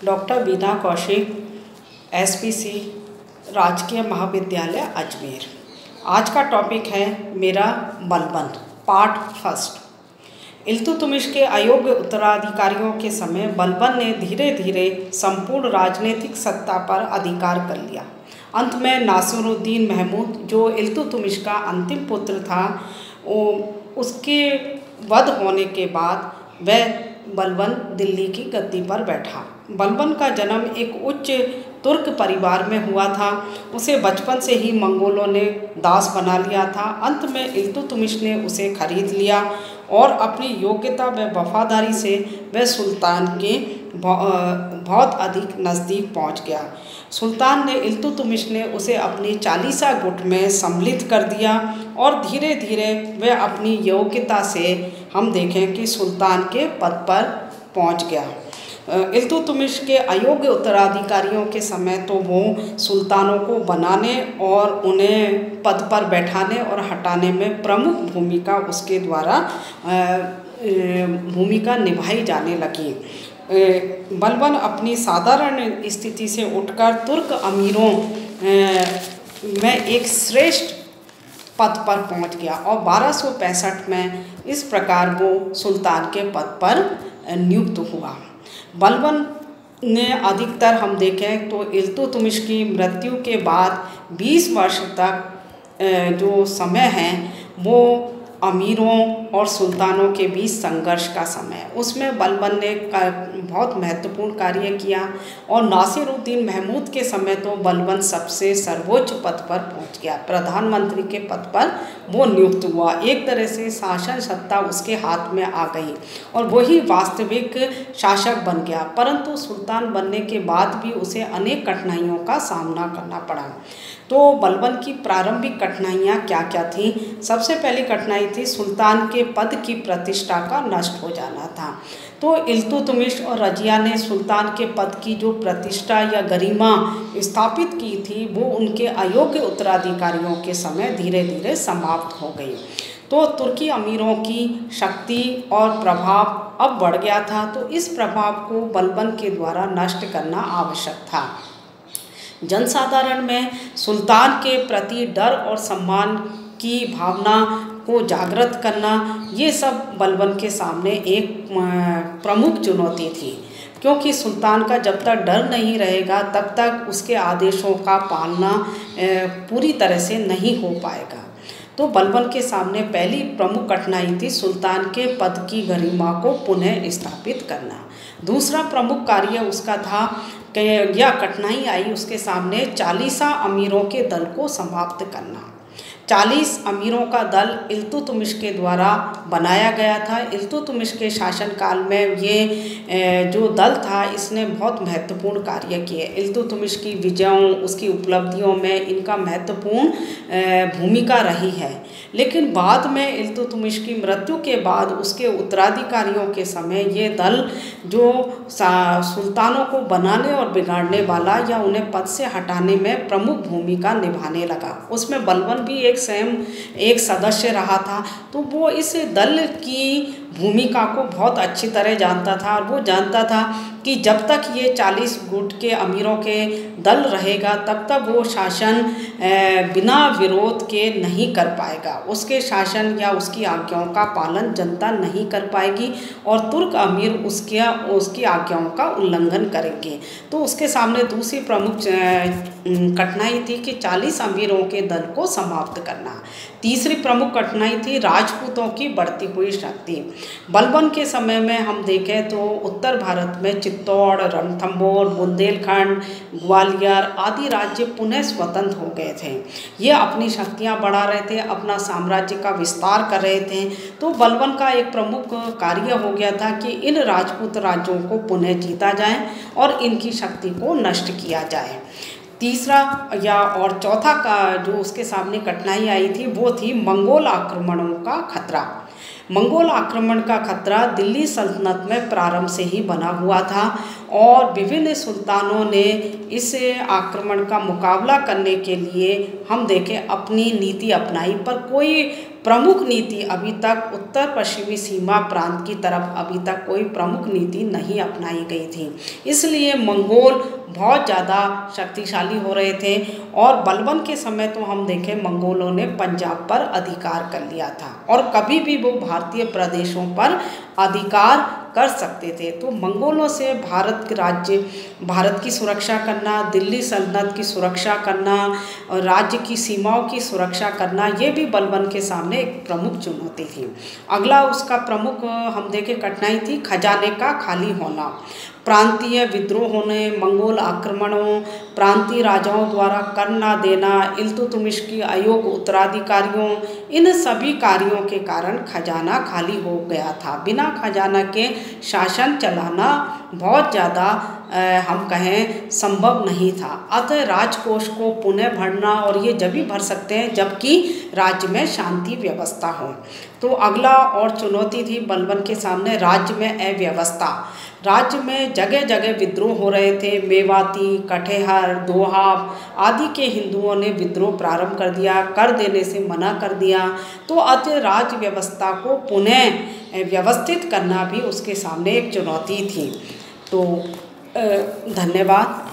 Doctor बीना Kaushik, SPC राजकीय महाविद्यालय अजमेर। आज का टॉपिक है मेरा बलबन, पार्ट फर्स्ट। इल्तुतमिश के अयोग्य उत्तराधिकारियों के समय बलबन ने धीरे धीरे संपूर्ण राजनीतिक सत्ता पर अधिकार कर लिया। अंत में नासिरुद्दीन महमूद, जो इल्तुतमिश का अंतिम पुत्र था, उसके वध होने के बाद वह बलबन दिल्ली की गद्दी पर बैठा। बलबन का जन्म एक उच्च तुर्क परिवार में हुआ था। उसे बचपन से ही मंगोलों ने दास बना लिया था। अंत में इल्तुतमिश ने उसे खरीद लिया और अपनी योग्यता व वफादारी से वह सुल्तान के बहुत अधिक नज़दीक पहुंच गया। सुल्तान ने इल्तुतमिश ने उसे अपनी चालीसा गुट में सम्मिलित कर दिया और धीरे धीरे वह अपनी योग्यता से हम देखें कि सुल्तान के पद पर पहुंच गया। इल्तुतमिश के अयोग्य उत्तराधिकारियों के समय तो वो सुल्तानों को बनाने और उन्हें पद पर बैठाने और हटाने में प्रमुख भूमिका उसके द्वारा भूमिका निभाई जाने लगी। बलबन अपनी साधारण स्थिति से उठकर तुर्क अमीरों में एक श्रेष्ठ पद पर पहुंच गया और 1265 में इस प्रकार वो सुल्तान के पद पर नियुक्त हुआ। बलबन ने अधिकतर हम देखें तो इल्तुतमिश की मृत्यु के बाद 20 वर्ष तक जो समय है वो अमीरों और सुल्तानों के बीच संघर्ष का समय। उसमें बलबन ने बहुत महत्वपूर्ण कार्य किया और नासिरुद्दीन महमूद के समय तो बलबन सबसे सर्वोच्च पद पर पहुंच गया। प्रधानमंत्री के पद पर वो नियुक्त हुआ। एक तरह से शासन सत्ता उसके हाथ में आ गई और वही वास्तविक शासक बन गया। परंतु सुल्तान बनने के बाद भी उसे अनेक कठिनाइयों का सामना करना पड़ा। तो बलबन की प्रारंभिक कठिनाइयाँ क्या क्या थीं? सबसे पहली कठिनाई थी सुल्तान के पद की प्रतिष्ठा का नष्ट हो जाना था। तो इल्तुतमिश और रजिया ने सुल्तान के पद की जो प्रतिष्ठा या गरिमा स्थापित की थी वो उनके अयोग्य उत्तराधिकारियों के समय धीरे धीरे समाप्त हो गई। तो तुर्की अमीरों की शक्ति और प्रभाव अब बढ़ गया था। तो इस प्रभाव को बलबन के द्वारा नष्ट करना आवश्यक था। जनसाधारण में सुल्तान के प्रति डर और सम्मान की भावना को जागृत करना, ये सब बलबन के सामने एक प्रमुख चुनौती थी, क्योंकि सुल्तान का जब तक डर नहीं रहेगा तब तक उसके आदेशों का पालना पूरी तरह से नहीं हो पाएगा। तो बलबन के सामने पहली प्रमुख कठिनाई थी सुल्तान के पद की गरिमा को पुनः स्थापित करना। दूसरा प्रमुख कार्य उसका था कि यह कठिनाई आई उसके सामने चालीसा अमीरों के दल को समाप्त करना। 40 अमीरों का दल इल्तुतमिश के द्वारा बनाया गया था। इल्तुतमिश के शासनकाल में ये जो दल था इसने बहुत महत्वपूर्ण कार्य किए। इल्तुतमिश की विजयों, उसकी उपलब्धियों में इनका महत्वपूर्ण भूमिका रही है। लेकिन बाद में इल्तुतमिश की मृत्यु के बाद उसके उत्तराधिकारियों के समय ये दल जो सुल्तानों को बनाने और बिगाड़ने वाला या उन्हें पद से हटाने में प्रमुख भूमिका निभाने लगा। उसमें बलबन भी स्वयं एक सदस्य रहा था। तो वो इस दल की भूमिका को बहुत अच्छी तरह जानता था और वो जानता था कि जब तक ये 40 गुट के अमीरों के दल रहेगा तब तक वो शासन बिना विरोध के नहीं कर पाएगा। उसके शासन या उसकी आज्ञाओं का पालन जनता नहीं कर पाएगी और तुर्क अमीर उसकी आज्ञाओं का उल्लंघन करेंगे। तो उसके सामने दूसरी प्रमुख कठिनाई थी कि 40 अमीरों के दल को समाप्त करना। तीसरी प्रमुख कठिनाई थी राजपूतों की बढ़ती हुई शक्ति। बलबन के समय में हम देखें तो उत्तर भारत में चित्तौड़, रणथंभौर, बुंदेलखंड, ग्वालियर आदि राज्य पुनः स्वतंत्र हो गए थे। ये अपनी शक्तियाँ बढ़ा रहे थे, अपना साम्राज्य का विस्तार कर रहे थे। तो बलबन का एक प्रमुख कार्य हो गया था कि इन राजपूत राज्यों को पुनः जीता जाए और इनकी शक्ति को नष्ट किया जाए। तीसरा या और चौथा का जो उसके सामने कठिनाई आई थी वो थी मंगोल आक्रमणों का खतरा। मंगोल आक्रमण का खतरा दिल्ली सल्तनत में प्रारंभ से ही बना हुआ था और विभिन्न सुल्तानों ने इस आक्रमण का मुकाबला करने के लिए हम देखें अपनी नीति अपनाई, पर कोई प्रमुख नीति अभी तक उत्तर पश्चिमी सीमा प्रांत की तरफ अभी तक कोई प्रमुख नीति नहीं अपनाई गई थी। इसलिए मंगोल बहुत ज़्यादा शक्तिशाली हो रहे थे और बलबन के समय तो हम देखें मंगोलों ने पंजाब पर अधिकार कर लिया था और कभी भी वो भारतीय प्रदेशों पर अधिकार कर सकते थे। तो मंगोलों से भारत की सुरक्षा करना, दिल्ली सल्तनत की सुरक्षा करना और राज्य की सीमाओं की सुरक्षा करना, ये भी बलबन के सामने एक प्रमुख चुनौती थी। अगला उसका प्रमुख हम देखें कठिनाई थी खजाने का खाली होना। प्रांतीय विद्रोह होने, मंगोल आक्रमणों, प्रांतीय राजाओं द्वारा कर न देना, इल्तुतमिश की अयोग्य उत्तराधिकारियों, इन सभी कार्यों के कारण खजाना खाली हो गया था। बिना खजाना के शासन चलाना बहुत ज़्यादा हम कहें संभव नहीं था। अतः राजकोष को पुनः भरना, और ये जब भी भर सकते हैं जबकि राज्य में शांति व्यवस्था हो। तो अगला और चुनौती थी बलबन के सामने राज्य में अव्यवस्था। राज्य में जगह जगह विद्रोह हो रहे थे। मेवाती, कठेहर, दोहाब आदि के हिंदुओं ने विद्रोह प्रारंभ कर दिया, कर देने से मना कर दिया। तो अतः राज्य व्यवस्था को पुनः व्यवस्थित करना भी उसके सामने एक चुनौती थी। तो धन्यवाद।